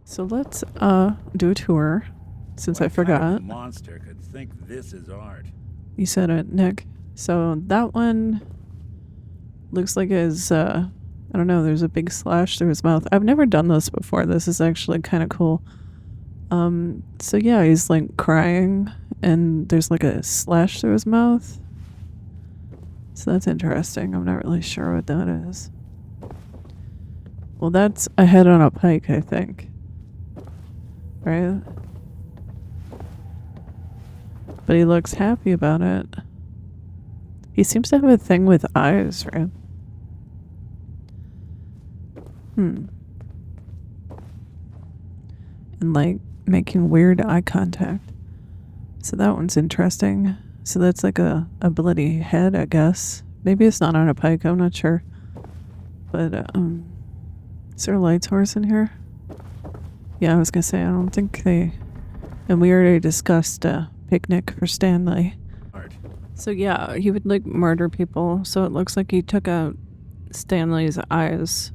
So let's do a tour, since I forgot. Kind of monster could think this is art? You said it, Nick. So that one looks like his, I don't know, there's a big slash through his mouth. I've never done this before. This is actually kind of cool. So yeah, he's like crying and there's like a slash through his mouth. So that's interesting. I'm not really sure what that is. Well, that's a head on a pike, I think. Right? But he looks happy about it. He seems to have a thing with eyes, right? And like making weird eye contact. So that one's interesting. So that's like a bloody head, I guess. Maybe it's not on a pike, I'm not sure. But is there a light source in here? Yeah, I was gonna say I don't think they, and we already discussed picnic for Stanley. Art. So yeah, he would like murder people. So it looks like he took out Stanley's eyes.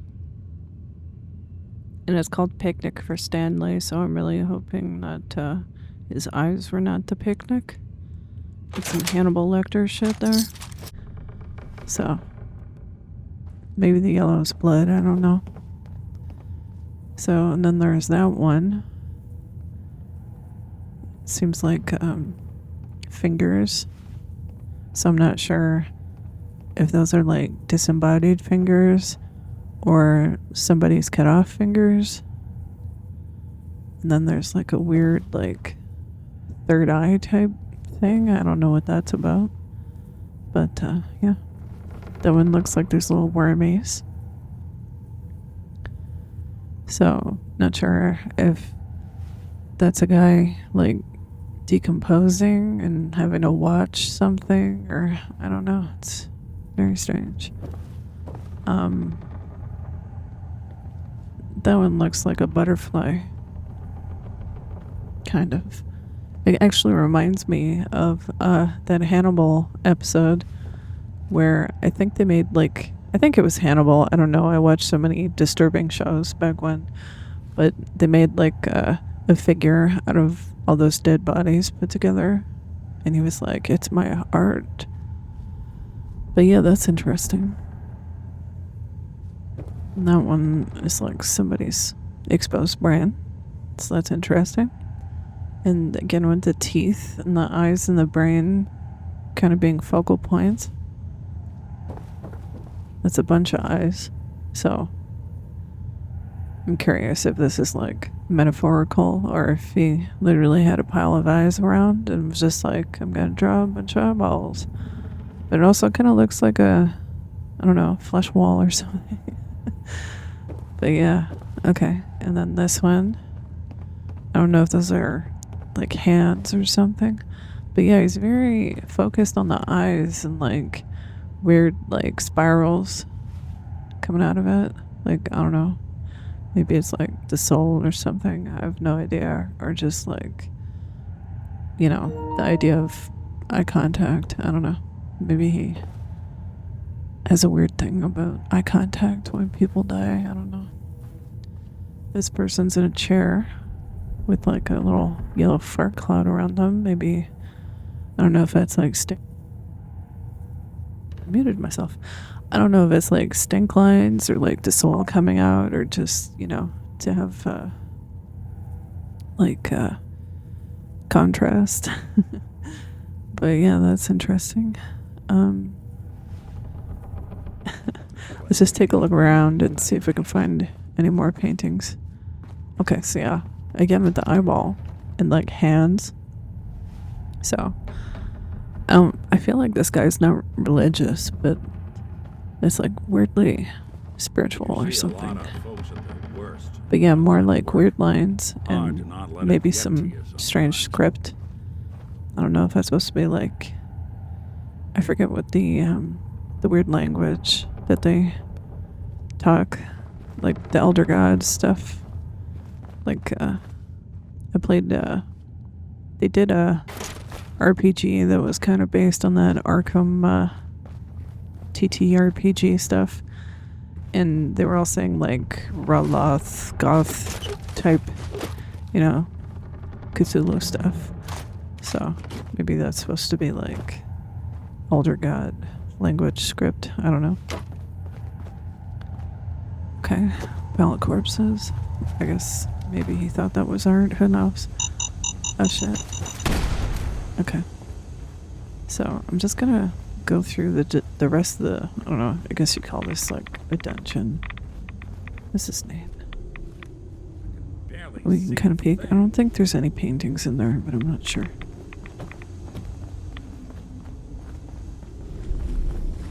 And it's called Picnic for Stanley, so I'm really hoping that his eyes were not the picnic. It's some Hannibal Lecter shit there. So maybe the yellow's blood, I don't know. So, and then there's that one. Seems like fingers. So I'm not sure if those are like disembodied fingers or somebody's cut off fingers. And then there's like a weird like third eye type thing. I don't know what that's about. But yeah. That one looks like there's little wormies. So, not sure if that's a guy like decomposing and having to watch something, or I don't know. It's very strange. That one looks like a butterfly. Kind of. It actually reminds me of that Hannibal episode where I think they made like, I think it was Hannibal. I don't know. I watched so many disturbing shows back when. But they made like a figure out of all those dead bodies put together. And he was like, it's my art. But yeah, that's interesting. And that one is like somebody's exposed brain. So that's interesting. And again, with the teeth and the eyes and the brain kind of being focal points. That's a bunch of eyes. So I'm curious if this is like metaphorical or if he literally had a pile of eyes around and was just like, I'm gonna draw a bunch of eyeballs. But it also kind of looks like a, I don't know, flesh wall or something. But yeah, okay. And then this one, I don't know if those are like hands or something. But yeah, he's very focused on the eyes and like weird like spirals coming out of it. Like, I don't know. Maybe it's like the soul or something. I have no idea. Or just like, you know, the idea of eye contact. I don't know. Maybe he has a weird thing about eye contact when people die. I don't know. This person's in a chair with like a little yellow fart cloud around them. Maybe, I don't know if that's like I muted myself. I don't know if it's like stink lines or like the soul coming out or just, you know, to have like contrast. But yeah, that's interesting. Let's just take a look around and see if we can find any more paintings. Okay, so yeah, again with the eyeball and like hands. So I feel like this guy's not religious, but it's like weirdly spiritual or something. But yeah, more like weird lines and maybe some strange script. I don't know if that's supposed to be like, I forget what the weird language that they talk, like the elder gods stuff. Like I played they did a RPG that was kind of based on that Arkham TTRPG stuff, and they were all saying like Raloth goth type you know, Cthulhu stuff. So maybe that's supposed to be like Elder God language script. I don't know. Okay, pallet corpses. I guess maybe he thought that was art. Who knows? Oh shit. Okay. So I'm just gonna go through the rest of the, I don't know, I guess you call this like a dungeon. This is neat. Barely We see can kind of a peek. I thing. don't think there's any paintings in there, but I'm not sure.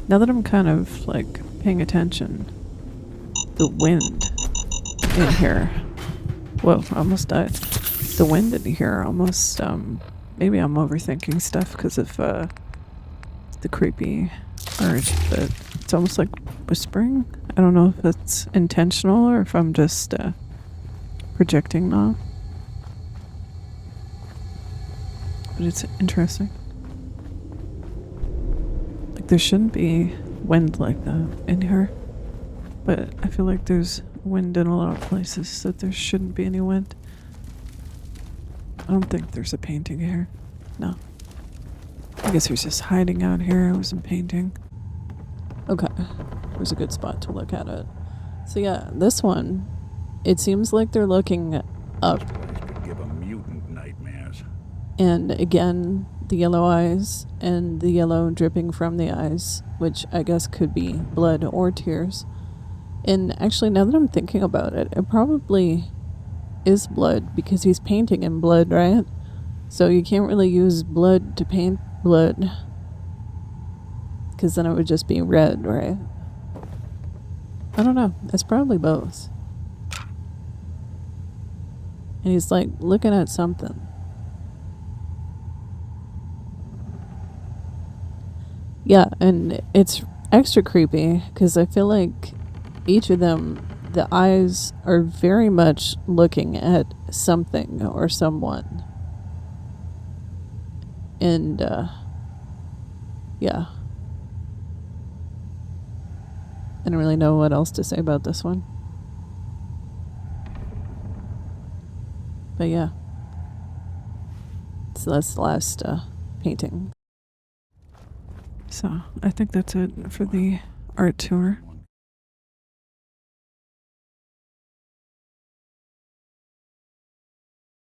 Now that I'm kind of like paying attention, the wind in here. Whoa, I almost died. The wind in here almost, maybe I'm overthinking stuff because of the creepy urge, but it's almost like whispering. I don't know if that's intentional or if I'm just projecting now. But it's interesting. Like there shouldn't be wind like that in here. But I feel like there's wind in a lot of places that there shouldn't be any wind. I don't think there's a painting here. No. I guess he's just hiding out here. I wasn't painting. Okay. There's a good spot to look at it. So yeah, this one, it seems like they're looking up. This place could give a mutant nightmares. And again, the yellow eyes and the yellow dripping from the eyes, which I guess could be blood or tears. And actually, now that I'm thinking about it, it probably is blood because he's painting in blood, right? So you can't really use blood to paint blood because then it would just be red, right? I don't know. It's probably both. And he's like looking at something. Yeah, and it's extra creepy because I feel like each of them, the eyes are very much looking at something or someone. And, yeah. I don't really know what else to say about this one. But yeah. So that's the last painting. So I think that's it for the art tour.